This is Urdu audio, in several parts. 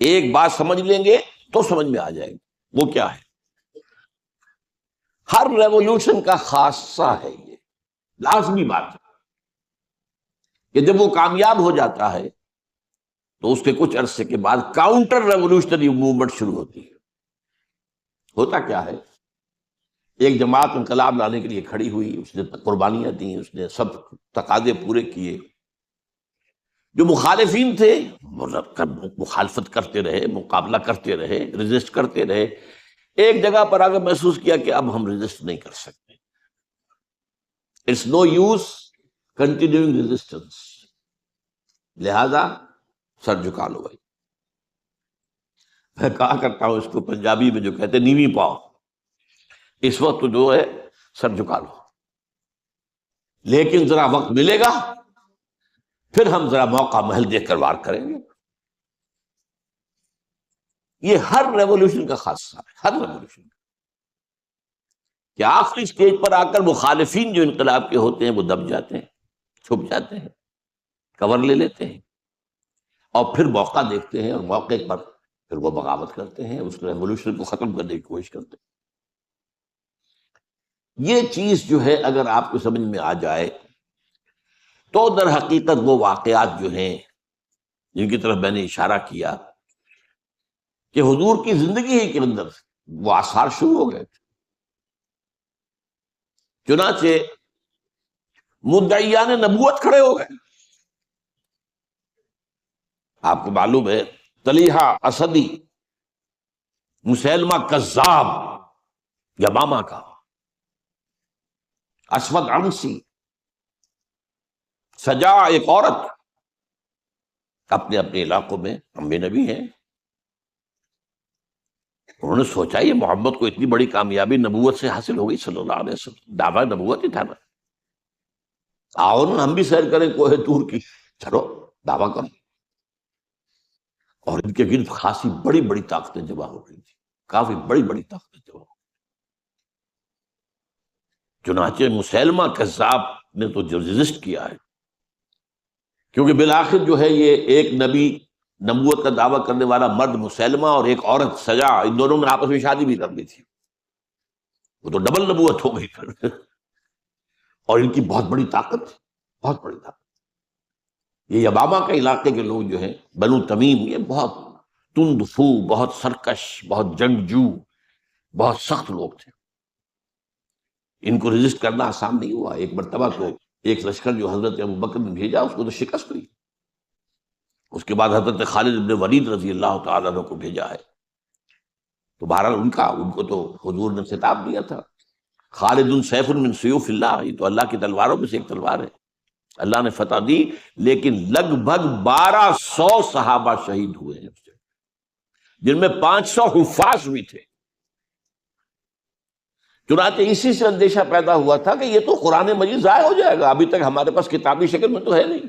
ایک بات سمجھ لیں گے تو سمجھ میں آ جائے گی وہ کیا ہے. ہر ریولوشن کا خاصہ ہے یہ لازمی بات ہے کہ جب وہ کامیاب ہو جاتا ہے تو اس کے کچھ عرصے کے بعد کاؤنٹر ریولوشنری موومنٹ شروع ہوتی ہے. ہوتا کیا ہے، ایک جماعت انقلاب لانے کے لیے کھڑی ہوئی، اس نے قربانیاں دیں، اس نے سب تقاضے پورے کیے. جو مخالفین تھے مخالفت کرتے رہے، مقابلہ کرتے رہے، ریزسٹ کرتے رہے. ایک جگہ پر آگے محسوس کیا کہ اب ہم ریزسٹ نہیں کر سکتے. It's no use continuing resistance, لہذا سر جھکا لو بھائی. میں کہا کرتا ہوں اس کو پنجابی میں جو کہتے ہیں نیوی پاؤ، اس وقت جو ہے سر جھکا لو، لیکن ذرا وقت ملے گا پھر ہم ذرا موقع محل دیکھ کر وار کریں گے. یہ ہر ریولوشن کا خاصہ ہے، ہر ریولوشن کا، کہ آخری سٹیج پر آ کر مخالفین جو انقلاب کے ہوتے ہیں وہ دب جاتے ہیں، چھپ جاتے ہیں، کور لے لیتے ہیں، اور پھر موقع دیکھتے ہیں اور موقع پر پھر وہ بغاوت کرتے ہیں، اس ریولوشن کو ختم کرنے کی کوشش کرتے ہیں. یہ چیز جو ہے اگر آپ کو سمجھ میں آ جائے تو در حقیقت وہ واقعات جو ہیں جن کی طرف میں نے اشارہ کیا کہ حضور کی زندگی ہی کے اندر وہ آثار شروع ہو گئے تھے. چنانچہ مدعیان نبوت کھڑے ہو گئے. آپ کو معلوم ہے طلیحہ اسدی، مسیلمہ کذاب یمامہ کا، اسود عنسی، سجا ایک عورت، اپنے اپنے علاقوں میں انبیاء نبی ہیں. انہوں نے سوچا یہ محمد کو اتنی بڑی کامیابی نبوت سے حاصل ہو گئی صلی اللہ علیہ وسلم، دعویٰ نبوت ہی تھا نا. آؤ نا ہم بھی سیر کریں کوہ طور کی، چلو دعویٰ کرو. اور ان کے گرد خاصی بڑی بڑی طاقتیں جمع ہو گئی تھی، کافی بڑی بڑی طاقتیں جمع ہو گئی. چنانچہ مسیلمہ کذاب نے تو جو ریزسٹ کیا ہے، کیونکہ بالآخر جو ہے یہ ایک نبی نبوت کا دعویٰ کرنے والا مرد مسیلمہ اور ایک عورت سجا، ان دونوں نے آپس میں شادی بھی کر لی تھی، وہ تو ڈبل نبوت ہو گئی پھر. اور ان کی بہت بڑی طاقت، بہت بڑی طاقت. یہ یبامہ کے علاقے کے لوگ جو ہیں بنو تمیم، یہ بہت تند فو، بہت سرکش، بہت جنگجو، بہت سخت لوگ تھے. ان کو رجسٹ کرنا آسان نہیں ہوا. ایک مرتبہ تو ایک لشکر جو حضرت ابوبکر نے بھیجا اس کو تو شکست ہوئی. اس کے بعد حضرت خالد بن ولید رضی اللہ تعالیٰ عنہ کو بھیجا ہے. تو بہرحال ان کو تو حضور نے خطاب دیا تھا خالد سیف من سیوف اللہ، یہ تو اللہ کی تلواروں میں سے ایک تلوار ہے. اللہ نے فتح دی، لیکن لگ بھگ 1200 صحابہ شہید ہوئے ہیں، جن میں 500 حفاظ بھی تھے. چنانچہ اسی سے اندیشہ پیدا ہوا تھا کہ یہ تو قرآن مجید ضائع ہو جائے گا، ابھی تک ہمارے پاس کتابی شکل میں تو ہے نہیں.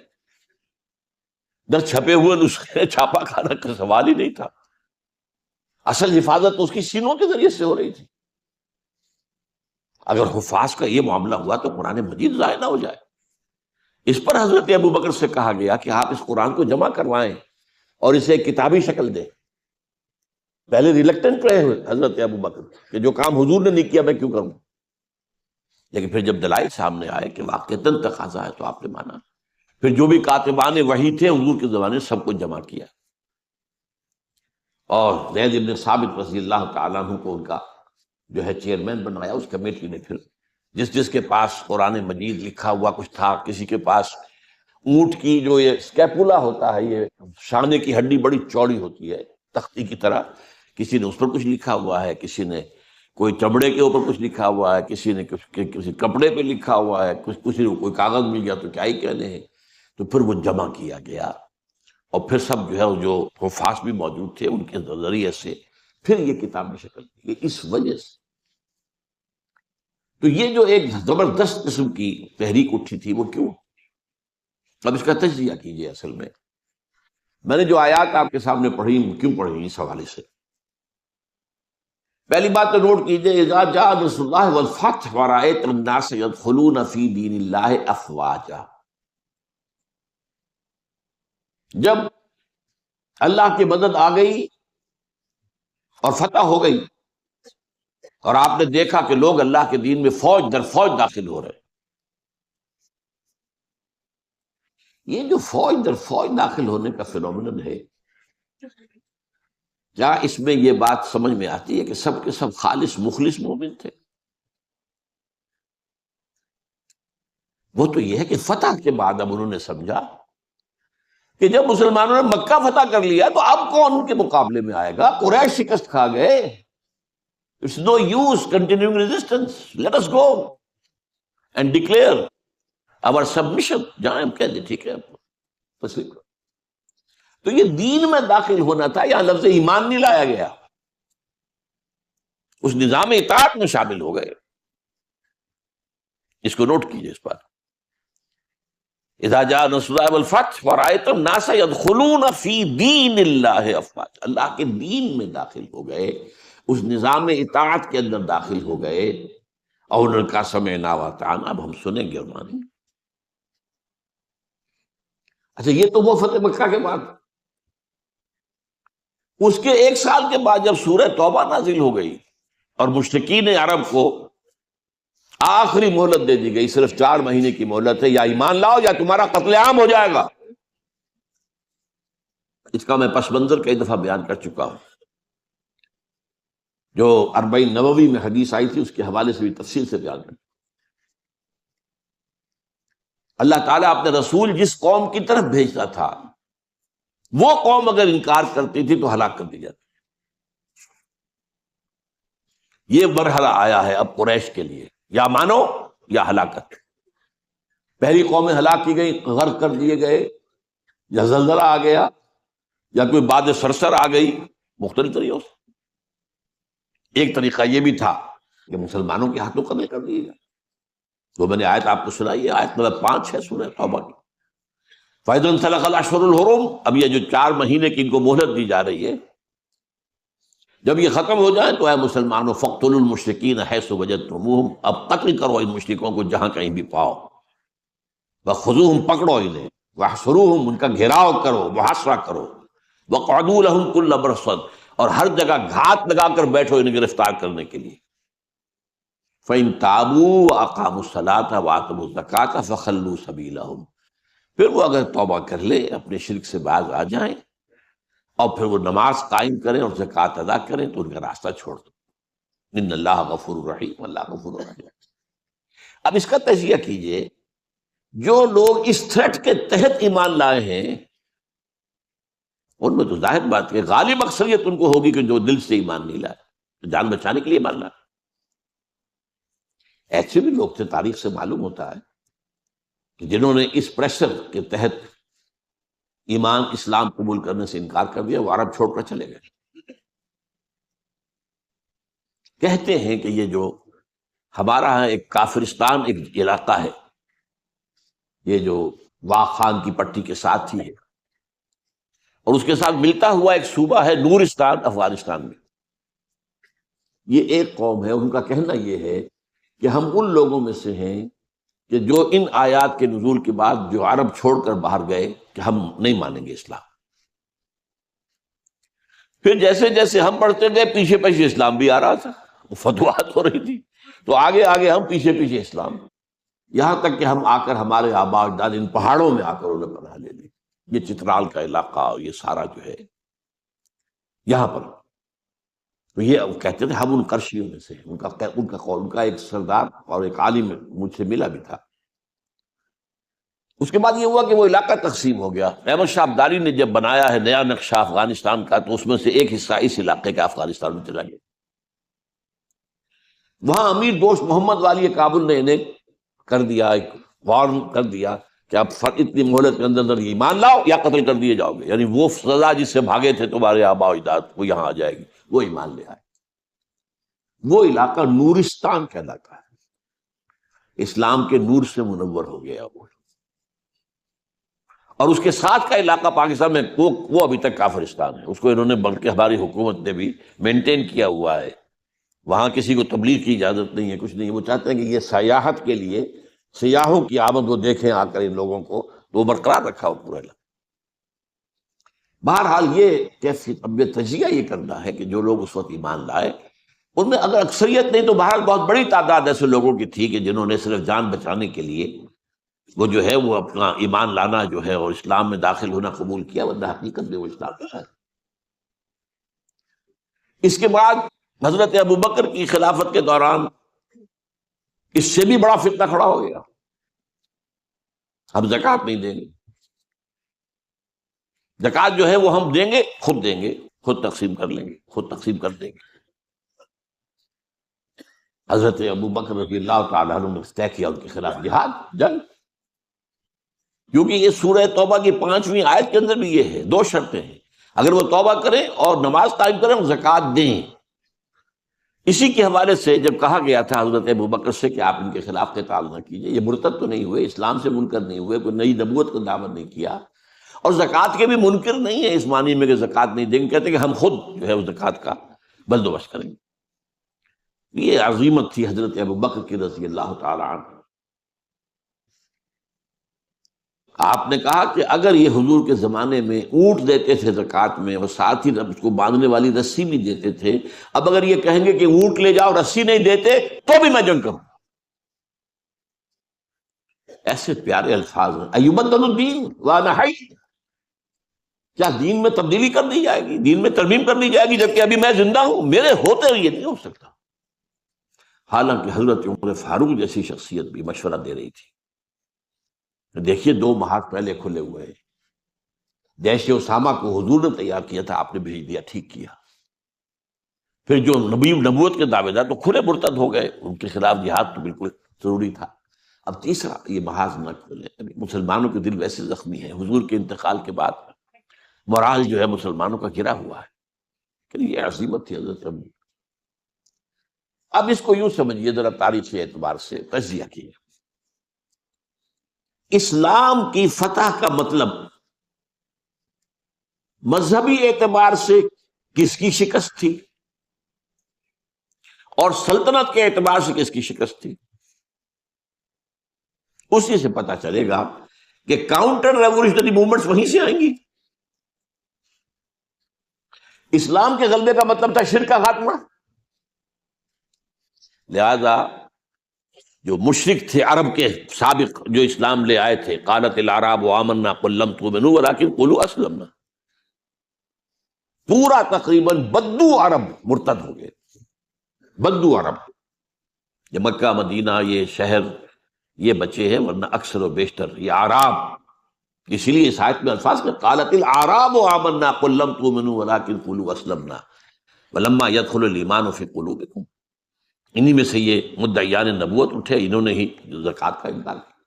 در چھپے ہوئے نسخے چھاپا کھانا کا سوال ہی نہیں تھا. اصل حفاظت تو اس کی سینوں کے ذریعے سے ہو رہی تھی. اگر حفاظ کا یہ معاملہ ہوا تو قرآن مجید ضائع نہ ہو جائے. اس پر حضرت ابوبکر سے کہا گیا کہ آپ اس قرآن کو جمع کروائیں اور اسے کتابی شکل دیں. پہلے ریلکٹنٹ رہے ہوئے حضرت ابوبکر کہ جو کام حضور نے نہیں کیا میں کیوں کروں، لیکن پھر جب دلائل سامنے آئے کہ واقعتاً تقاضا ہے تو آپ نے مانا. پھر جو بھی کاتبان وحی تھے حضور کے زمانے سب کو جمع کیا، اور زید بن ثابت رضی اللہ تعالیٰ عنہ کو ان کا جو ہے چیئرمین بنایا. اس کمیٹی نے پھر جس کے پاس قرآن مجید لکھا ہوا کچھ تھا، کسی کے پاس اونٹ کی جو یہ اسکیپولا ہوتا ہے، یہ شانے کی ہڈی بڑی چوڑی ہوتی ہے تختی کی طرح، کسی نے اس پر کچھ لکھا ہوا ہے، کسی نے کوئی چمڑے کے اوپر کچھ لکھا ہوا ہے، کسی نے کسی کپڑے پہ لکھا ہوا ہے، کسی نے کوئی کاغذ مل گیا تو کیا ہی کہنے ہیں. تو پھر وہ جمع کیا گیا، اور پھر سب جو ہے جو حفاظ بھی موجود تھے ان کے ذریعے سے پھر یہ کتاب میں شکل دی گئی. اس وجہ سے تو یہ جو ایک زبردست قسم کی تحریک اٹھی تھی وہ کیوں؟ اب اس کا تجزیہ کیجئے. اصل میں نے جو آیات آپ کے سامنے پڑھی کیوں پڑھی اس حوالے سے. پہلی بات تو نوٹ کیجئے، اذا جاء نصر اللہ والفتح ورأیت الناس يدخلون فی دین اللہ افواجا. جب اللہ کی مدد آ گئی اور فتح ہو گئی، اور آپ نے دیکھا کہ لوگ اللہ کے دین میں فوج در فوج داخل ہو رہے ہیں۔ یہ جو فوج در فوج داخل ہونے کا فینومینن ہے، کیا اس میں یہ بات سمجھ میں آتی ہے کہ سب کے سب خالص مخلص مومن تھے؟ وہ تو یہ ہے کہ فتح کے بعد اب انہوں نے سمجھا کہ جب مسلمانوں نے مکہ فتح کر لیا تو اب کون ان کے مقابلے میں آئے گا؟ قریش شکست کھا گئے، it's no use continuing resistance, let us go and declare our submission. جہاں ہم کہہ دیں ٹھیک ہے تسلیم کرو۔ تو یہ دین میں داخل ہونا تھا، یہاں لفظ ایمان نہیں لایا گیا، اس نظام اطاعت میں شامل ہو گئے۔ اس کو نوٹ کیجئے اس پر، اذا جاء نصر اللہ والفتح ورأیت الناس يدخلون فی دین اللہ افواجا، اللہ کے دین میں داخل ہو گئے، اس نظام اطاعت کے اندر داخل ہو گئے، اور انہوں نے کہا سمعنا واطعنا، اب ہم سنیں گے اور مانیں گے۔ اچھا، یہ تو وہ فتح مکہ کے بعد۔ اس کے ایک سال کے بعد جب سورہ توبہ نازل ہو گئی اور مشرکین عرب کو آخری مہلت دے دی گئی، صرف 4 مہینے کی مہلت ہے، یا ایمان لاؤ یا تمہارا قتل عام ہو جائے گا۔ اس کا میں پس منظر کئی دفعہ بیان کر چکا ہوں، جو 40 نووی میں حدیث آئی تھی اس کے حوالے سے بھی تفصیل سے بیان کر۔ اللہ تعالیٰ اپنے رسول جس قوم کی طرف بھیجتا تھا، وہ قوم اگر انکار کرتی تھی تو ہلاک کر دی جاتی۔ یہ مرحلہ آیا ہے اب قریش کے لیے، یا مانو یا ہلاکت۔ پہلی قومیں ہلاک کی گئی، غرق کر دیے گئے، یا زلزلہ آ گیا، یا کوئی باد سرسر آ گئی، مختلف طریقوں سے۔ ایک طریقہ یہ بھی تھا کہ مسلمانوں کے ہاتھوں قتل کر دیے گئے، تو میں نے آیت آپ کو سنائی ہے، آیت نمبر 5 ہے سورہ توبہ کی۔ فَإِذَا انْسَلَخَ الْأَشْهُرُ الْحُرُمُ، اب یہ جو 4 مہینے کی ان کو مہلت دی جا رہی ہے، جب یہ ختم ہو جائے تو اے مسلمانوں فَاقْتُلُوا الْمُشْرِكِينَ حَيْثُ وَجَدتُّمُوهُمْ، اب قتل کرو ان مشرکوں کو جہاں کہیں بھی پاؤ، وَخُذُوهُمْ، پکڑو انہیں، وَاحْصُرُوهُمْ، ان کا گھیراؤ کرو، محاصرہ کرو، وَاقْعُدُوا لَهُمْ كُلَّ مَرْصَدٍ، اور ہر جگہ گھات لگا کر بیٹھو انہیں گرفتار کرنے کے لیے۔ فَإِن تَابُوا وَأَقَامُوا الصَّلَاةَ وَآتَوُا الزَّكَاةَ فَخَلُّوا سَبِيلَهُمْ، پھر وہ اگر توبہ کر لے، اپنے شرک سے باز آ جائیں، اور پھر وہ نماز قائم کریں اور زکوٰۃ ادا کریں، تو ان کا راستہ چھوڑ دو۔ ان اللہ غفور رحیم، اللہ غفور رحیم۔ اب اس کا تجزیہ کیجئے، جو لوگ اس تھریٹ کے تحت ایمان لائے ہیں، ان میں تو ظاہر بات ہے غالب اکثریت ان کو ہوگی کہ جو دل سے ایمان نہیں لائے، تو جان بچانے کے لیے ایمان لائے۔ ایسے بھی لوگ تھے، تاریخ سے معلوم ہوتا ہے کہ جنہوں نے اس پریشر کے تحت ایمان اسلام قبول کرنے سے انکار کر دیا، وہ عرب چھوڑ کر چلے گئے۔ کہتے ہیں کہ یہ جو ہمارا ایک کافرستان ایک علاقہ ہے، یہ جو واق خان کی پٹی کے ساتھ ہی ہے، اور اس کے ساتھ ملتا ہوا ایک صوبہ ہے نورستان افغانستان میں، یہ ایک قوم ہے، ان کا کہنا یہ ہے کہ ہم ان لوگوں میں سے ہیں کہ جو ان آیات کے نزول کے بعد جو عرب چھوڑ کر باہر گئے کہ ہم نہیں مانیں گے اسلام۔ پھر جیسے جیسے ہم پڑھتے گئے پیچھے پیچھے اسلام بھی آ رہا تھا، فتوحات ہو رہی تھی، تو آگے آگے ہم پیچھے پیچھے اسلام، یہاں تک کہ ہم آ کر ہمارے آباء اجداد ان پہاڑوں میں آ کر انہیں پناہ لے لی۔ یہ چترال کا علاقہ اور یہ سارا جو ہے یہاں پر، تو یہ کہتے تھے ہم ان قرشیوں میں سے ہیں۔ ان کا قول، ان کا ایک سردار اور ایک عالم مجھ سے ملا بھی تھا۔ اس کے بعد یہ ہوا کہ وہ علاقہ تقسیم ہو گیا۔ احمد شاہ ابدالی نے جب بنایا ہے نیا نقشہ افغانستان کا، تو اس میں سے ایک حصہ اس علاقے کا افغانستان میں چلا گیا۔ وہاں امیر دوست محمد والی کابل نے انہیں کر دیا، ایک وارن کر دیا کہ اب اتنی مہلت کے اندر ایمان لاؤ یا قتل کر دیے جاؤ گے، یعنی وہ سزا جس سے بھاگے تھے تمہارے آباء و اجداد، وہ یہاں آ جائے گی، وہ ایمان لے آئے۔ وہ علاقہ نورستان کا علاقہ ہے، اسلام کے نور سے منور ہو گیا وہ، اور اس کے ساتھ کا علاقہ پاکستان میں وہ ابھی تک کافرستان ہے، اس کو انہوں نے بلکہ ہماری حکومت نے بھی مینٹین کیا ہوا ہے، وہاں کسی کو تبلیغ کی اجازت نہیں ہے، کچھ نہیں ہے۔ وہ چاہتے ہیں کہ یہ سیاحت کے لیے، سیاحوں کی آمد وہ دیکھیں آ کر ان لوگوں کو، تو وہ برقرار رکھا ہو پورا علاقہ۔ بہرحال یہ کیسی اب تجزیہ یہ کرنا ہے کہ جو لوگ اس وقت ایمان لائے ان میں اگر اکثریت نہیں تو بہرحال بہت بڑی تعداد ایسے لوگوں کی تھی کہ جنہوں نے صرف جان بچانے کے لیے وہ جو ہے وہ اپنا ایمان لانا جو ہے اور اسلام میں داخل ہونا قبول کیا، ورنہ حقیقت میں وہ اسلام کا ہے۔ اس کے بعد حضرت ابوبکر کی خلافت کے دوران اس سے بھی بڑا فتنہ کھڑا ہو گیا، ہم زکوٰۃ نہیں دیں گے، زکوٰۃ جو ہے وہ ہم دیں گے، خود تقسیم کر لیں گے، خود تقسیم کر دیں گے۔ حضرت ابوبکر رضی اللہ تعالیٰ عنہ نے طے کیا ان کے خلاف جہاد، جنگ، کیونکہ یہ سورہ توبہ کی 5ویں آیت کے اندر بھی یہ ہے، 2 شرطیں ہیں، اگر وہ توبہ کریں اور نماز قائم کریں اور زکوٰۃ دیں۔ اسی کے حوالے سے جب کہا گیا تھا حضرت ابوبکر سے کہ آپ ان کے خلاف قتال نہ کیجیے، یہ مرتد تو نہیں ہوئے، اسلام سے منکر نہیں ہوئے، کوئی نئی نبوت کا دعویٰ نہیں کیا، اور زکوٰۃ کے بھی منکر نہیں ہے اس معنی میں کہ زکوٰۃ نہیں دیں گے، کہتے کہ ہم خود جو ہے زکوٰۃ کا بندوبست کریں گے۔ یہ عظیمت تھی حضرت ابوبکر کی رضی اللہ تعالی عنہ۔ آپ نے کہا کہ اگر یہ حضور کے زمانے میں اونٹ دیتے تھے زکوٰۃ میں اور ساتھ ہی اس کو باندھنے والی رسی بھی دیتے تھے، اب اگر یہ کہیں گے کہ اونٹ لے جاؤ رسی نہیں دیتے تو بھی میں جنگ کروں۔ ایسے پیارے الفاظ ہیں، ایبدل الدین وانا حی، کیا دین میں تبدیلی کر دی جائے گی، دین میں ترمیم کر دی جائے گی جبکہ ابھی میں زندہ ہوں؟ میرے ہوتے ہوئے یہ نہیں ہو سکتا۔ حالانکہ حضرت عمر فاروق جیسی شخصیت بھی مشورہ دے رہی تھی۔ دیکھیے 2 محاذ پہلے کھلے ہوئے ہیں، جیش اسامہ کو حضور نے تیار کیا تھا، آپ نے بھیج دیا، ٹھیک کیا۔ پھر جو نبوت کے دعوے دار تو کھلے مرتد ہو گئے، ان کے خلاف جہاد تو بالکل ضروری تھا۔ اب تیسرا یہ محاذ نہ کھولے، ابھی مسلمانوں کے دل ویسے زخمی ہیں، حضور کے انتقال کے بعد مورال جو ہے مسلمانوں کا گرا ہوا ہے کہ یہ عظیمت تھی حضرت ابو۔ اب اس کو یوں سمجھیے ذرا تاریخی اعتبار سے تجزیہ کیے، اسلام کی فتح کا مطلب مذہبی اعتبار سے کس کی شکست تھی اور سلطنت کے اعتبار سے کس کی شکست تھی، اسی سے پتہ چلے گا کہ کاؤنٹر ریولیوشنری موومنٹس وہیں سے آئیں گی۔ اسلام کے غلبے کا مطلب تھا شرک کا خاتمہ، لہذا جو مشرک تھے عرب کے سابق جو اسلام لے آئے تھے، قالت الاعراب آمنا قل لم تؤمنوا ولکن قولوا اسلمنا، پورا تقریباً بدو عرب مرتد ہو گئے، بدو عرب۔ یہ مکہ مدینہ یہ شہر یہ بچے ہیں، ورنہ اکثر و بیشتر یہ اعراب، اسی لیے اس آیت میں الفاظ میں قالت الاعراب آمنا قل لم تؤمنوا ولکن قولوا اسلمنا ولما يدخل الايمان في قلوبكم، انہی میں سے یہ مدعیان نبوت اٹھے، انہوں نے ہی زکوٰۃ کا انکار کیا۔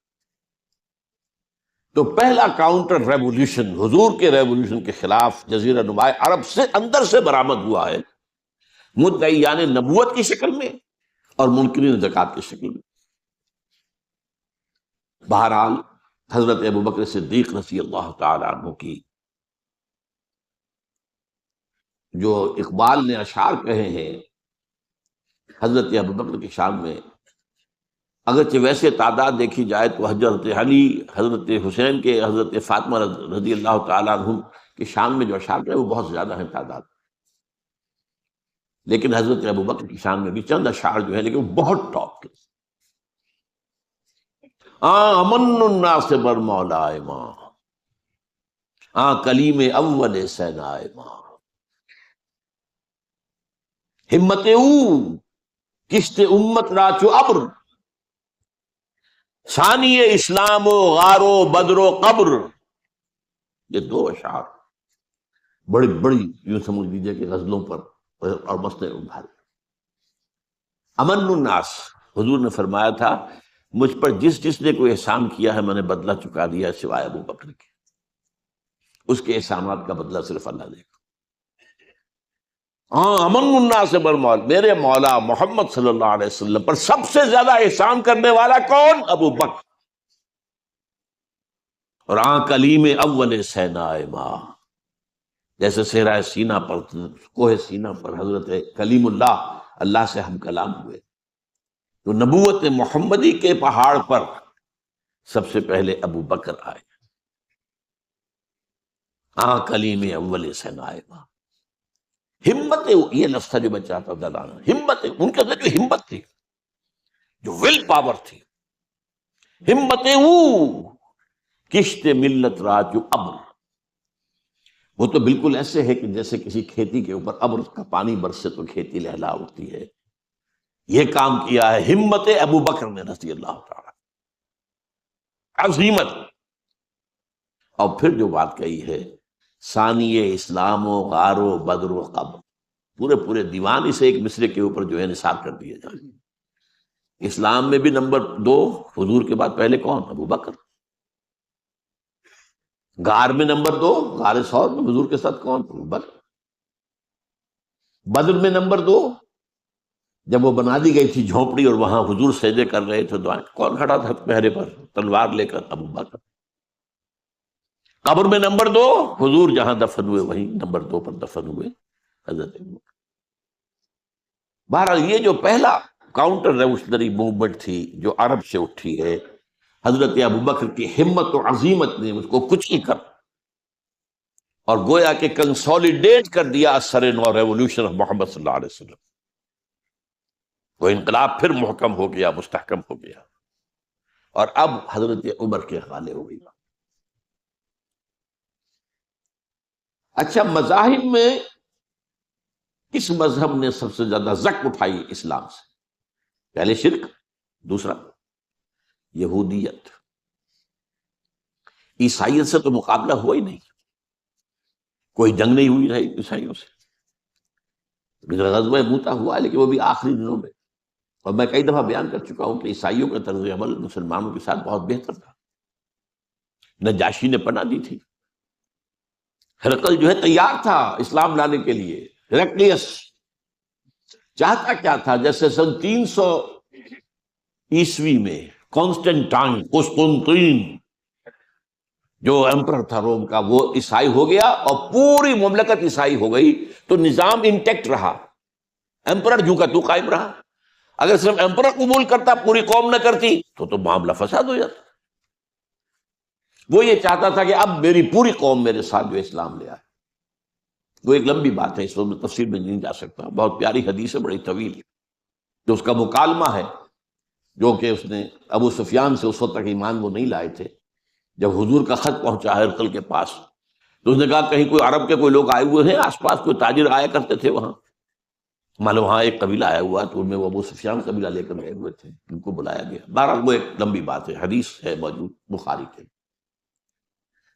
تو پہلا کاؤنٹر ریولیوشن حضور کے ریولیوشن کے خلاف جزیرہ نما عرب سے اندر سے برآمد ہوا ہے، مدعیان نبوت کی شکل میں اور منکرین زکوٰۃ کی شکل میں۔ بہرحال حضرت ابوبکر صدیق رضی اللہ تعالی عنہ کی جو اقبال نے اشعار کہے ہیں حضرت ابوبکر کی شان میں، اگرچہ ویسے تعداد دیکھی جائے تو حضرت علی، حضرت حسین کے، حضرت فاطمہ رضی اللہ تعالیٰ عنہ کی شان میں جو اشعار کہے وہ بہت زیادہ ہیں تعداد، لیکن حضرت ابوبکر کی شان میں بھی چند اشعار جو ہے لیکن وہ بہت ٹاپ کے۔ امن الناس بر مولائے ماں، کلیم اول سینائے ماں، ہمت او کشت امت راچو ابر، ثانی اسلام و غار و بدر و قبر۔ یہ 2 اشعار بڑی بڑی یوں سمجھ لیجیے کہ غزلوں پر اور مسئلے ابھارے۔ امن الناس، حضور نے فرمایا تھا مجھ پر جس نے کوئی احسان کیا ہے میں نے بدلہ چکا دیا ہے سوائے ابوبکر کے، اس کے احسانات کا بدلہ صرف اللہ دے گا۔ امن الناس بر مولا، میرے مولا محمد صلی اللہ علیہ وسلم پر سب سے زیادہ احسان کرنے والا کون؟ ابوبکر۔ اور کلیم اول سینائے ماں، جیسے صحرا سینا پر، کوہ سینا پر حضرت کلیم اللہ سے ہم کلام ہوئے، تو نبوت محمدی کے پہاڑ پر سب سے پہلے ابوبکر آئے۔ کلیم اول سے نائبہ. ہمت، یہ لفظ تھا جو میں چاہتا تھا لانا. ہمت، ان کے اندر جو ہمت تھی، جو ول پاور تھی، ہمت وہ کشت ملت راج جو ابر. وہ تو بالکل ایسے ہے کہ جیسے کسی کھیتی کے اوپر ابر کا پانی برسے تو کھیتی لہلا اٹھتی ہے. یہ کام کیا ہے ہمت ابو بکر نے رضی اللہ تعالی، عظیمت. اور پھر جو بات کہی ہے ثانی اسلام و غار و بدر و قبر، پورے دیوان اسے ایک مصرے کے اوپر جو ہے نثار کر دیا جائے. اسلام میں بھی نمبر 2 حضور کے بعد پہلے کون؟ ابو بکر. غار میں نمبر 2، غار ثور میں حضور کے ساتھ کون؟ ابو بکر. بدر میں نمبر 2، جب وہ بنا دی گئی تھی جھونپڑی اور وہاں حضور سجدے کر رہے تھے دعائیں، کون کھڑا تھا پہرے پر تلوار لے کر؟ ابو بکر. قبر میں نمبر 2، حضور جہاں دفن ہوئے وہیں نمبر 2 پر دفن ہوئے حضرت ابو بکر. بہرحال یہ جو پہلا کاؤنٹر ریولیوشنری موومنٹ تھی جو عرب سے اٹھی ہے، حضرت ابو بکر کی ہمت و عظیمت نے اس کو کچل کر اور گویا کہ کنسولیڈیٹ کر دیا اثر نو ریولوشن آف محمد صلی اللہ علیہ وسلم. وہ انقلاب پھر محکم ہو گیا، مستحکم ہو گیا، اور اب حضرت عمر کے حوالے ہو گئی. اچھا، مذاہب میں کس مذہب نے سب سے زیادہ زک اٹھائی اسلام سے؟ پہلے شرک، دوسرا یہودیت. عیسائیت سے تو مقابلہ ہوا ہی نہیں، کوئی جنگ نہیں ہوئی رہی عیسائیوں سے. غزوہ موتا ہوا لیکن وہ بھی آخری دنوں میں، اور میں کئی دفعہ بیان کر چکا ہوں کہ عیسائیوں کا طرز عمل مسلمانوں کے ساتھ بہت بہتر تھا. نجاشی نے پناہ دی تھی، ہرقل جو ہے تیار تھا اسلام لانے کے لیے. ہیرکلیس چاہتا کیا تھا؟ جیسے سن 300 عیسوی میں کانسٹنٹائن قسطنطین جو ایمپرر تھا روم کا، وہ عیسائی ہو گیا اور پوری مملکت عیسائی ہو گئی، تو نظام انٹیکٹ رہا، ایمپرر جو کا تو قائم رہا. اگر صرف ایمپرر قبول کرتا، پوری قوم نہ کرتی، تو معاملہ فساد ہو جاتا. وہ یہ چاہتا تھا کہ اب میری پوری قوم میرے ساتھ جو اسلام لے آئے. وہ ایک لمبی بات ہے، اس وقت میں تفصیل میں نہیں جا سکتا. بہت پیاری حدیث ہے، بڑی طویل، جو اس کا مکالمہ ہے، جو کہ اس نے ابو سفیان سے اس وقت تک ایمان وہ نہیں لائے تھے. جب حضور کا خط پہنچا ہرقل کے پاس تو اس نے کہا کہیں کوئی عرب کے کوئی لوگ آئے ہوئے ہیں آس پاس، کوئی تاجر آیا کرتے تھے وہاں. معلوم وہاں ایک قبیلہ آیا ہوا، تو ان میں وہ ابو سفیان قبیلہ لے کر گئے ہوئے تھے، ان کو بلایا گیا. بہرحال وہ ایک لمبی بات ہے، حدیث ہے موجود بخاری کے.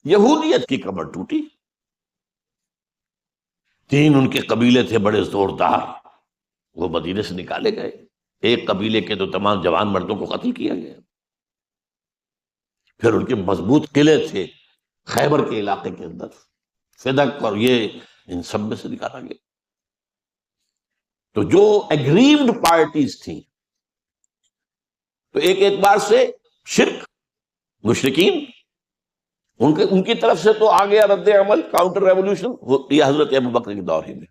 یہودیت کی کمر ٹوٹی. 3 ان کے قبیلے تھے بڑے زوردار، وہ مدینے سے نکالے گئے. ایک قبیلے کے تو تمام جوان مردوں کو قتل کیا گیا. پھر ان کے مضبوط قلعے تھے خیبر کے علاقے کے اندر، فدق اور یہ، ان سب میں سے نکالا گیا. تو جو اگریوڈ پارٹیز تھیں، تو ایک اعتبار سے شرک، مشرکین، ان کی طرف سے تو آ گیا رد عمل، کاؤنٹر ریولوشن، یہ حضرت ابو بکر کے دور ہی میں.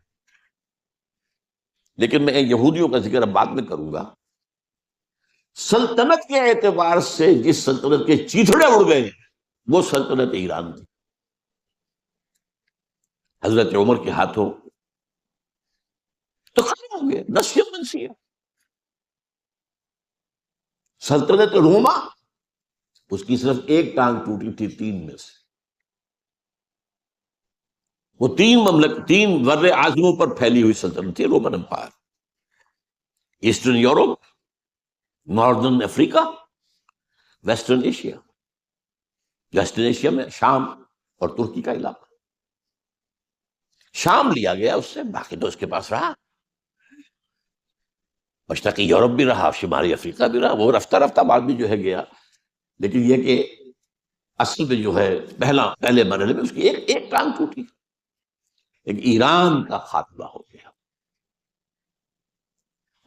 لیکن میں یہودیوں کا ذکر اب بعد میں کروں گا. سلطنت کے اعتبار سے جس سلطنت کے چیتھڑے اڑ گئے وہ سلطنت ایران تھی. حضرت عمر کے ہاتھوں تو ختم ہو گئے، نسیہ منسیہ. سلطنت روما، اس کی صرف ایک ٹانگ ٹوٹی تھی 3 میں سے. وہ 3 بر اعظموں پر پھیلی ہوئی سلطنت تھی Roman empire. Eastern Europe, northern Africa, western Asia. Western Asia میں شام اور ترکی کا علاقہ. شام لیا گیا اس سے، باقی تو اس کے پاس رہا. مشرقی یورپ بھی رہا، شمالی افریقہ بھی رہا. وہ رفتہ رفتہ بعد میں جو ہے گیا، لیکن یہ کہ اصل میں جو ہے پہلے مرحلے میں اس کی ایک ٹانگ ٹوٹی. ایک ایران کا خاتمہ ہو گیا.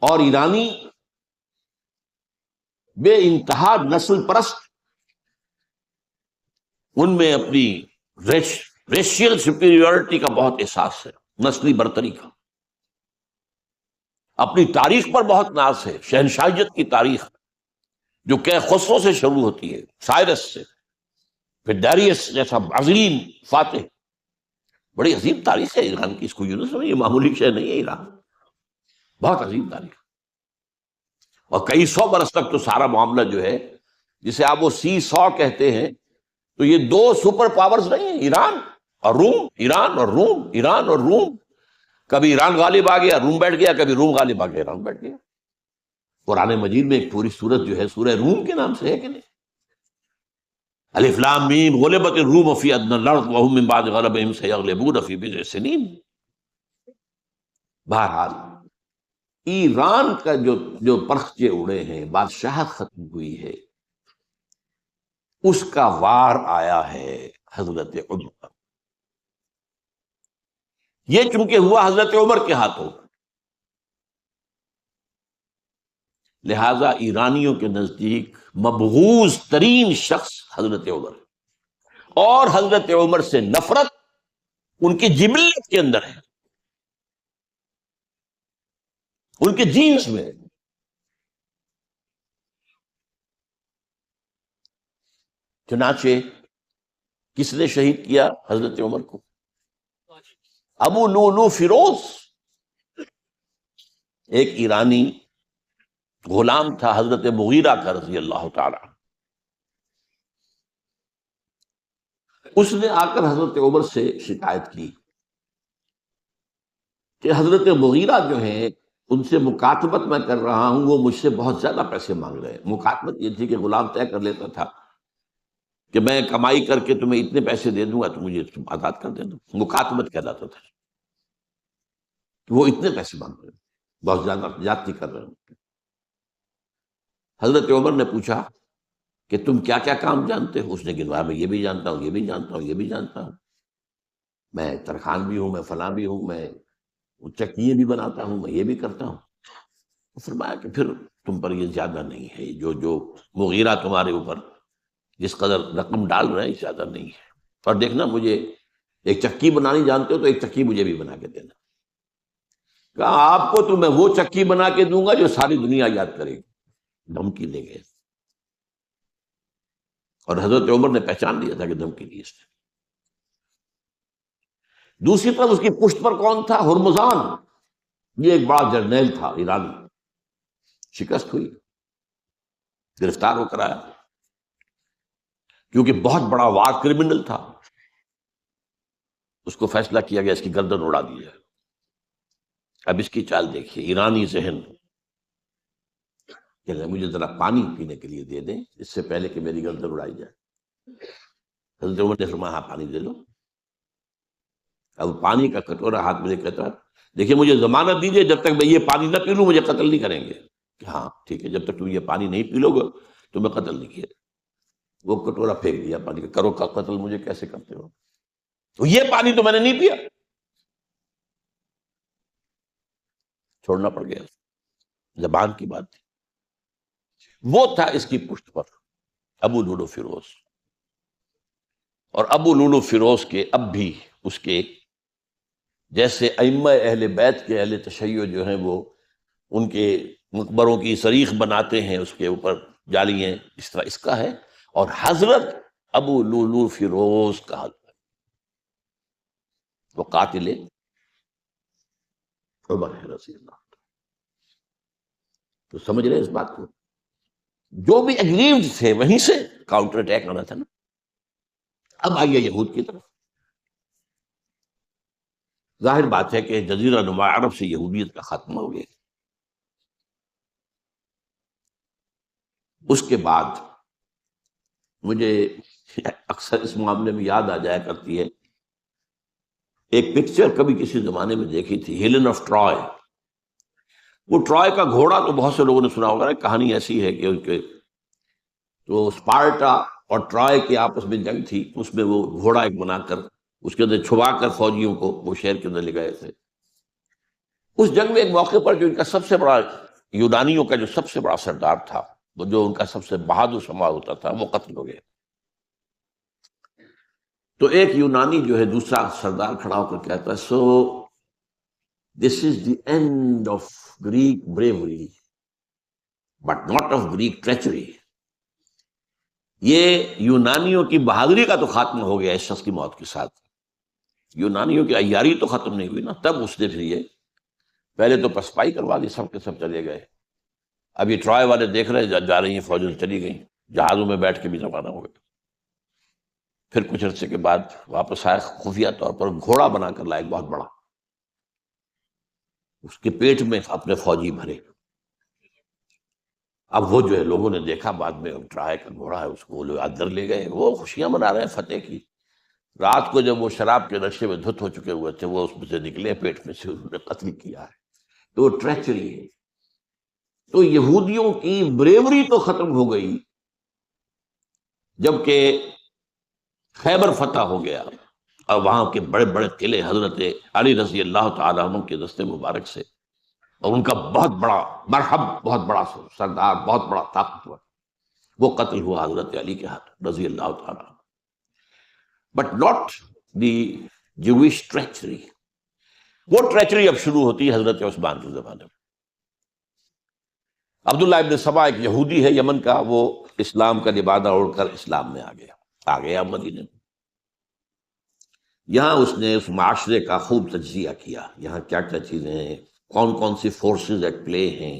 اور ایرانی بے انتہا نسل پرست، ان میں اپنی ریشیل سپیریورٹی کا بہت احساس ہے، نسلی برتری کا. اپنی تاریخ پر بہت ناز ہے، شہنشاہیت کی تاریخ جو کہ خسرو سے شروع ہوتی ہے، سائرس سے، پھر ڈیریس جیسا عظیم فاتح، بڑی عظیم تاریخ ہے ایران کی، اس کو یوں نہ سمجھیں، یہ معمولی شے نہیں ہے ایران، بہت عظیم تاریخ، اور کئی سو برس تک تو سارا معاملہ جو ہے، جسے آپ وہ سی سو کہتے ہیں، تو یہ دو سپر پاورز نہیں ہیں، ایران اور روم، ایران اور روم، ایران اور روم، کبھی ایران غالب آ گیا روم بیٹھ گیا، کبھی روم غالب آ گیا ایران بیٹھ گیا۔ قرآن مجید میں ایک پوری سورت جو ہے سورہ روم کے نام سے ہے کہ نہیں؟ الف لام میم غلبت الروم فی ادنی الارض وهم من بعد غلبهم سیغلبون فی بضع سنین۔ بہرحال ایران کا جو پرخچے اڑے ہیں، بادشاہت ختم ہوئی ہے، اس کا وار آیا ہے حضرت عمر پر۔ یہ چونکہ ہوا حضرت عمر کے ہاتھوں، لہذا ایرانیوں کے نزدیک مبغوض ترین شخص حضرت عمر ہے، اور حضرت عمر سے نفرت ان کی جبلت کے اندر ہے، ان کے جینز میں ہے۔ چنانچہ کس نے شہید کیا حضرت عمر کو؟ ابو لولو فیروز، ایک ایرانی غلام تھا حضرت مغیرہ کا رضی اللہ تعالی عنہ۔ اس نے آ کر حضرت عمر سے شکایت کی کہ حضرت مغیرہ جو ہیں ان سے مکاتبت میں کر رہا ہوں، وہ مجھ سے بہت زیادہ پیسے مانگ رہے ہیں۔ مکاتبت یہ تھی کہ غلام طے کر لیتا تھا کہ میں کمائی کر کے تمہیں اتنے پیسے دے دوں گا تو مجھے تم آزاد کر دینا، مکاتبت کہلاتا تھا۔ وہ اتنے پیسے مانگ رہے ہیں، بہت زیادہ زیادتی کر رہے ہیں۔ حضرت عمر نے پوچھا کہ تم کیا کیا کام جانتے ہو؟ اس نے گنوایا، میں یہ بھی جانتا ہوں، یہ بھی جانتا ہوں، یہ بھی جانتا ہوں، میں ترخان بھی ہوں، میں فلاں بھی ہوں، میں چکیے بھی بناتا ہوں، میں یہ بھی کرتا ہوں۔ فرمایا کہ پھر تم پر یہ زیادہ نہیں ہے، جو مغیرہ تمہارے اوپر جس قدر رقم ڈال رہے ہیں زیادہ نہیں ہے، اور دیکھنا مجھے ایک چکی بنانی جانتے ہو تو ایک چکی مجھے بھی بنا کے دینا۔ کہا آپ کو تو میں وہ چکی بنا کے دوں گا جو ساری دنیا یاد کرے گی۔ دھمکی دے گئے، اور حضرت عمر نے پہچان لیا تھا کہ دھمکی دی اس نے۔ دوسری طرف اس کی پشت پر کون تھا؟ ہرمزان، یہ ایک بڑا جرنیل تھا ایرانی، شکست ہوئی، گرفتار ہو کر آیا، کیونکہ بہت بڑا وار کرمنل تھا۔ اس کو فیصلہ کیا گیا اس کی گردن اڑا دی جائے۔ اب اس کی چال دیکھیے، ایرانی ذہن کہ مجھے ذرا پانی پینے کے لیے دے دیں اس سے پہلے کہ میری گردن اڑائی جائے۔ حضرت عمر نے فرمایا ہاں پانی دے دو۔ اب پانی کا کٹورا ہاتھ میں لے کہتا ہے دیکھیے مجھے ضمانت دیجیے جب تک میں یہ پانی نہ پی لوں مجھے قتل نہیں کریں گے۔ کہ ہاں ٹھیک ہے، جب تک تم یہ پانی نہیں پی لو گے تو میں قتل نہیں کیا۔ وہ کٹورا پھینک دیا پانی کا، کرو کا قتل مجھے کیسے کرتے ہو؟ تو یہ پانی تو میں نے نہیں پیا، چھوڑنا پڑ گیا، زبان کی بات تھی۔ وہ تھا اس کی پشت پر ابو لولو فیروز، اور ابو لولو فیروز کے اب بھی اس کے جیسے ائمہ اہل بیت کے اہل تشیع جو ہیں وہ ان کے مقبروں کی صریخ بناتے ہیں، اس کے اوپر جالیاں، اس طرح اس کا ہے، اور حضرت ابو لولو فیروز کا حضرت وہ قاتل عمر ہے رضی اللہ۔ تو سمجھ رہے ہیں اس بات کو؟ جو بھی اگریوڈ تھے وہیں سے کاؤنٹر اٹیک آنا تھا نا۔ اب آئیے یہود کی طرف۔ ظاہر بات ہے کہ جزیرہ نما عرب سے یہودیت کا خاتمہ ہو گیا۔ اس کے بعد مجھے اکثر اس معاملے میں یاد آ جایا کرتی ہے ایک پکچر کبھی کسی زمانے میں دیکھی تھی، ہیلن آف ٹرائے۔ وہ ٹرائے کا گھوڑا تو بہت سے لوگوں نے سنا ہوگا نا، کہانی ایسی ہے کہ ان کے تو اسپارٹا اور ٹرائے کی آپس میں جنگ تھی، اس میں وہ گھوڑا ایک بنا کر اس کے اندر چھپا کر فوجیوں کو وہ شہر کے اندر لے گئے تھے۔ اس جنگ میں ایک موقع پر جو ان کا سب سے بڑا یونانیوں کا جو سب سے بڑا سردار تھا، وہ جو ان کا سب سے بہادر شمار ہوتا تھا، وہ قتل ہو گیا۔ تو ایک یونانی جو ہے دوسرا سردار کھڑا ہو کر کہتا ہے so this is the end of Greek bravery but not of Greek treachery. یہ یونانیوں کی بہادری کا تو خاتمہ ہو گیا اس شخص کی موت کے ساتھ، یونانیوں کی عیاری تو ختم نہیں ہوئی نا، تب اس نے پھر یہ پہلے تو پسپائی کروا دی، سب کے سب چلے گئے. اب یہ ٹرائے والے دیکھ رہے ہیں جا رہی ہیں فوجیں چلی گئیں، جہازوں میں بیٹھ کے بھی روانہ ہو گئے. پھر کچھ عرصے کے بعد واپس آئے، خفیہ طور پر گھوڑا بنا کر لائے بہت بڑا، اس کے پیٹ میں اپنے فوجی بھرے. اب وہ جو ہے لوگوں نے دیکھا بعد میں ٹرائے کا گھوڑا ہے، اس کو لوگ اندر لے گئے، وہ خوشیاں منا رہے ہیں فتح کی. رات کو جب وہ شراب کے نشے میں دھت ہو چکے ہوئے تھے، وہ اس میں سے نکلے، پیٹ میں سے انہوں نے قتل کیا ہے. تو وہ ٹریچری ہے. تو یہودیوں کی بریوری تو ختم ہو گئی جبکہ خیبر فتح ہو گیا اور وہاں کے بڑے بڑے قلعے حضرت علی رضی اللہ تعالیٰ عنہ کے دست مبارک سے، اور ان کا بہت بڑا مرحب، بہت بڑا سردار، بہت بڑا طاقتور، وہ قتل ہوا حضرت علی کے ہاتھ رضی اللہ تعالیٰ عنہ. بٹ ناٹ دی جوش ٹریچری. وہ ٹریچری اب شروع ہوتی ہے حضرت عثمان کے زمانے میں. عبداللہ ابن سبا ایک یہودی ہے یمن کا، وہ اسلام کا لبادہ اوڑھ کر اسلام میں آ گیا مدینے میں. یہاں اس نے اس معاشرے کا خوب تجزیہ کیا، یہاں کیا کیا چیزیں ہیں، کون کون سی فورسز ایٹ پلے ہیں،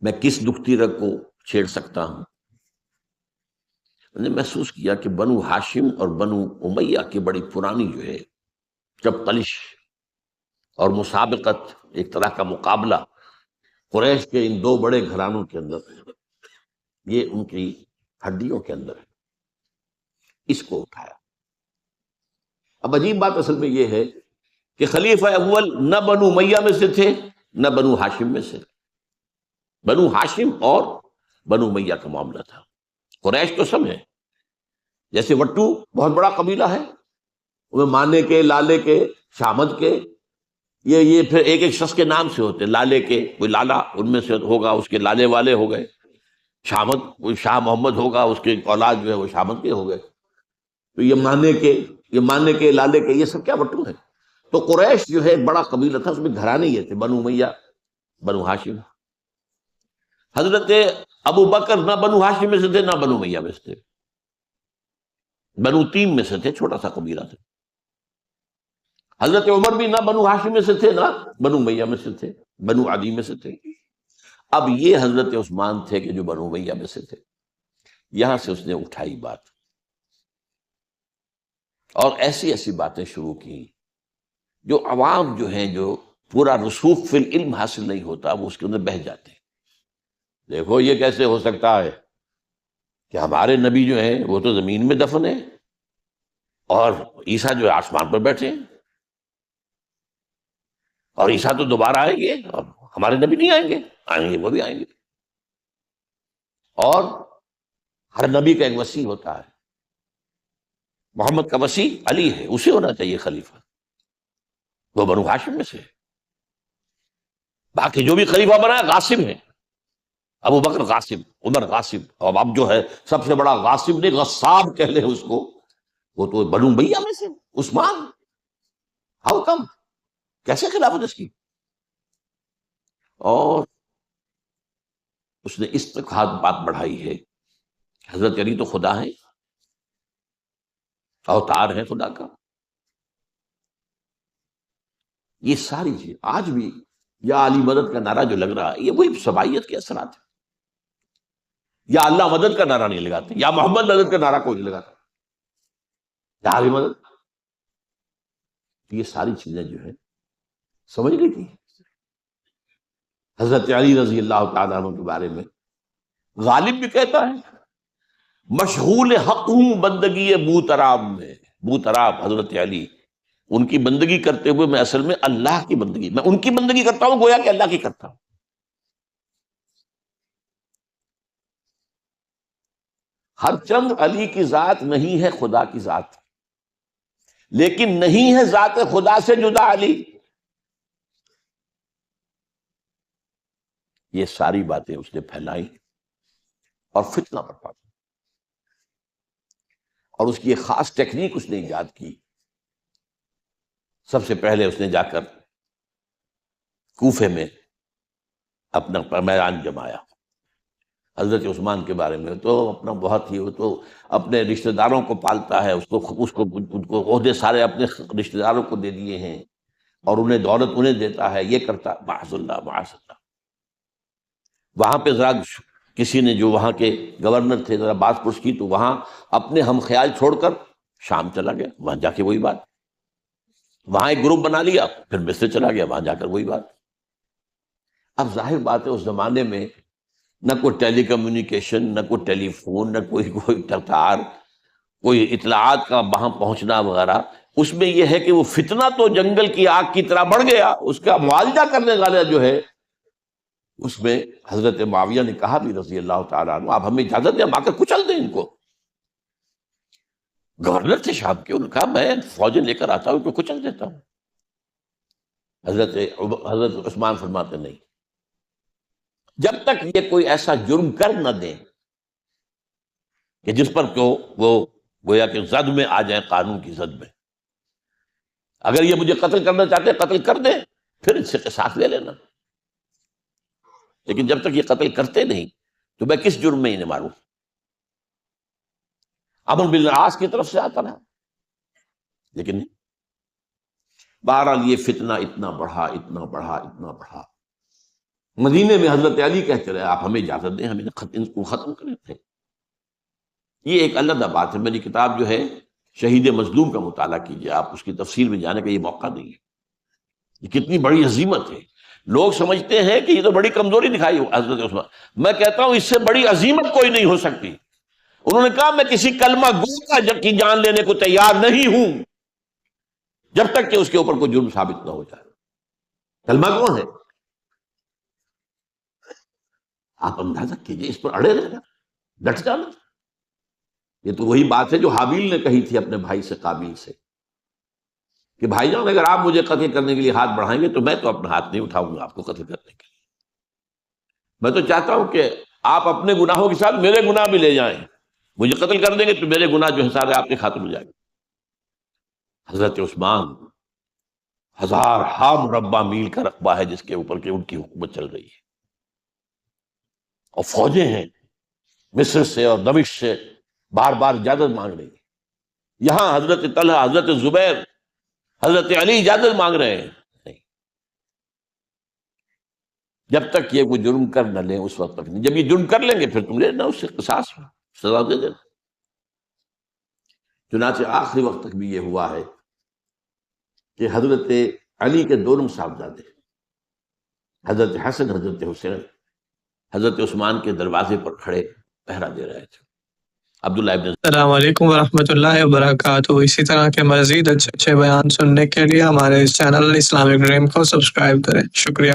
میں کس دکھتی رگ کو چھیڑ سکتا ہوں. میں نے محسوس کیا کہ بنو ہاشم اور بنو امیہ کی بڑی پرانی جو ہے جب تلش اور مسابقت، ایک طرح کا مقابلہ قریش کے ان دو بڑے گھرانوں کے اندر ہے، یہ ان کی ہڈیوں کے اندر ہے، اس کو اٹھایا. اب عجیب بات اصل میں یہ ہے کہ خلیفہ اول نہ بنو امیہ میں سے تھے نہ بنو ہاشم میں سے. بنو ہاشم اور بنو امیہ کا معاملہ تھا. قریش تو سب ہے، جیسے وٹو بہت بڑا قبیلہ ہے، وہ مانے کے، لالے کے، شامد کے، یہ پھر ایک ایک شخص کے نام سے ہوتے. لالے کے کوئی لالا ان میں سے ہوگا، اس کے لالے والے ہو گئے. شامد کوئی شاہ محمد ہوگا، اس کے اولاد جو ہے وہ شامد کے ہو گئے. تو یہ مانے کے لالے کے، یہ سب کیا وٹو ہے. تو قریش جو ہے ایک بڑا قبیلہ تھا، اس میں گھرانے یہ تھے بنو امیہ، بنو ہاشم. حضرت ابو بکر نہ بنو ہاشم میں سے تھے نہ بنو امیہ میں سے تھے، بنو تیم میں سے تھے، چھوٹا سا قبیلہ تھا. حضرت عمر بھی نہ بنو ہاشم میں سے تھے نہ بنو امیہ میں سے تھے، بنو عدی میں سے تھے. اب یہ حضرت عثمان تھے کہ جو بنو امیہ میں سے تھے. یہاں سے اس نے اٹھائی بات اور ایسی ایسی باتیں شروع کی جو عوام جو ہیں، جو پورا رسوخ فی العلم حاصل نہیں ہوتا، وہ اس کے اندر بہہ جاتے ہیں. دیکھو یہ کیسے ہو سکتا ہے کہ ہمارے نبی جو ہیں وہ تو زمین میں دفن ہیں اور عیسیٰ جو ہے آسمان پر بیٹھے ہیں، اور عیسیٰ تو دوبارہ آئیں گے اور ہمارے نبی نہیں آئیں گے. آئیں گے، وہ بھی آئیں گے. اور ہر نبی کا ایک وصی ہوتا ہے، محمد کا وصی علی ہے، اسے ہونا چاہیے خلیفہ، وہ بنو ہاشم میں سے. باقی جو بھی خلیفہ بنا ہے غاصب ہے، ابو بکر غاصب، عمر غاصب، اور اب جو ہے سب سے بڑا غاصب نے غصاب کہہ لیں اس کو، وہ تو بنو امیہ میں سے عثمان. ہاؤ کم، کیسے خلافت اس کی. اور اس نے اس تک ہاتھ بات بڑھائی ہے. حضرت علی تو خدا ہے، اوتار ہے خدا کا. یہ ساری چیز آج بھی یا علی مدد کا نعرہ جو لگ رہا ہے، یہ وہی سبائیت کے اثرات ہیں. یا اللہ مدد کا نعرہ نہیں لگاتے، یا محمد مدد کا نعرہ کوئی نہیں لگاتا، یا علی مدد. یہ ساری چیزیں جو ہے سمجھ گئی تھی. حضرت علی رضی اللہ تعالیٰ عنہ کے بارے میں غالب بھی کہتا ہے مشغول حق ہوں بندگی بوتراب میں. بوتراب حضرت علی، ان کی بندگی کرتے ہوئے میں اصل میں اللہ کی بندگی، میں ان کی بندگی کرتا ہوں گویا کہ اللہ کی کرتا ہوں. ہر چند علی کی ذات نہیں ہے خدا کی ذات، لیکن نہیں ہے ذات خدا سے جدا علی. یہ ساری باتیں اس نے پھیلائی اور فتنہ برپا کیا. اور اس کی ایک خاص ٹیکنیک اس نے ایجاد کی. سب سے پہلے اس نے جا کر کوفے میں اپنا میدان جمایا حضرت عثمان کے بارے میں تو اپنا بہت ہی، وہ تو اپنے رشتہ داروں کو پالتا ہے، ان کو عہدے سارے اپنے رشتہ داروں کو دے دیے ہیں، اور انہیں دولت انہیں دیتا ہے، یہ کرتا، معاذ اللہ معاذ اللہ۔ وہاں پہ ذرا کسی نے جو وہاں کے گورنر تھے ذرا بات پرس کی تو وہاں اپنے ہم خیال چھوڑ کر شام چلا گیا، وہاں جا کے وہی بات، وہاں ایک گروپ بنا لیا، پھر مصر چلا گیا، وہاں جا کر وہی بات۔ اب ظاہر بات ہے اس زمانے میں نہ کوئی ٹیلی کمیونیکیشن، نہ کوئی ٹیلی فون، نہ کوئی تار، کوئی اطلاعات کا وہاں پہنچنا وغیرہ، اس میں یہ ہے کہ وہ فتنہ تو جنگل کی آگ کی طرح بڑھ گیا، اس کا معالجہ کرنے والا جو ہے، اس میں حضرت معاویہ نے کہا بھی رضی اللہ تعالیٰ عنہ، آپ ہمیں اجازت دیں ہم آ کر کچل دیں ان کو۔ گورنر تھے شام کے، انہوں نے کہا میں فوجیں لے کر آتا ہوں ان کو کچل دیتا ہوں۔ حضرت عثمان فرماتے نہیں، جب تک یہ کوئی ایسا جرم کر نہ دیں کہ جس پر وہ گویا کہ زد میں آ جائیں، قانون کی زد میں، اگر یہ مجھے قتل کرنا چاہتے ہیں قتل کر دیں، پھر اس سے قصاص لے لینا، لیکن جب تک یہ قتل کرتے نہیں تو میں کس جرم میں انہیں ماروں؟ عمرو بن العاص کی طرف سے آتا رہا، لیکن نہیں۔ بہرحال یہ فتنہ اتنا بڑھا اتنا بڑھا اتنا بڑھا، مدینے میں حضرت علی کہتے رہے آپ ہمیں اجازت دیں، ہمیں ان کو ختم کریں تھے۔ یہ ایک علیحدہ بات ہے، میری کتاب جو ہے شہید مظلوم کا مطالعہ کیجیے، آپ اس کی تفصیل میں جانے کا یہ موقع نہیں ہے، یہ کتنی بڑی عظیمت ہے۔ لوگ سمجھتے ہیں کہ یہ تو بڑی کمزوری دکھائی حضرت عثمان، میں کہتا ہوں اس سے بڑی عظیمت کوئی نہیں ہو سکتی۔ انہوں نے کہا میں کسی کلمہ گو کی جان لینے کو تیار نہیں ہوں جب تک کہ اس کے اوپر کوئی جرم ثابت نہ ہو جائے۔ کلمہ کون ہے؟ آپ اندازہ کیجئے، اس پر اڑے رہنا، ڈٹ جانا۔ یہ تو وہی بات ہے جو حابیل نے کہی تھی اپنے بھائی سے قابیل سے کہ بھائی جان اگر آپ مجھے قتل کرنے کے لیے ہاتھ بڑھائیں گے تو میں تو اپنا ہاتھ نہیں اٹھاؤں گا آپ کو قتل کرنے کے لیے، میں تو چاہتا ہوں کہ آپ اپنے گناہوں کے ساتھ میرے گناہ بھی لے جائیں، مجھے قتل کر دیں گے تو میرے گناہ جو ہے سارے آپ کے خاتم ہو جائیں گے۔ حضرت عثمان ہزار مربع میل کا رقبہ ہے جس کے اوپر کہ ان کی حکومت چل رہی ہے، اور فوجیں ہیں مصر سے اور دمشق سے بار بار اجازت مانگ رہی ہیں، یہاں حضرت طلحہ، حضرت زبیر، حضرت علی اجازت مانگ رہے ہیں، نہیں، جب تک یہ وہ جرم کر نہ لیں اس وقت تک نہیں، جب یہ جرم کر لیں گے پھر تم لینا اس سے قصاص سزا دے دینا۔ چنانچہ آخری وقت تک بھی یہ ہوا ہے کہ حضرت علی کے دونوں صاحبزادے حضرت حسن، حضرت حسین، حضرت عثمان کے دروازے پر کھڑے پہرا دے رہے تھے۔ عبداللہ ابن السلام علیکم ورحمۃ اللہ وبرکاتہ۔ اسی طرح کے مزید اچھے بیان سننے کے لیے ہمارے اس چینل اسلامک ڈریم کو سبسکرائب کریں۔ شکریہ۔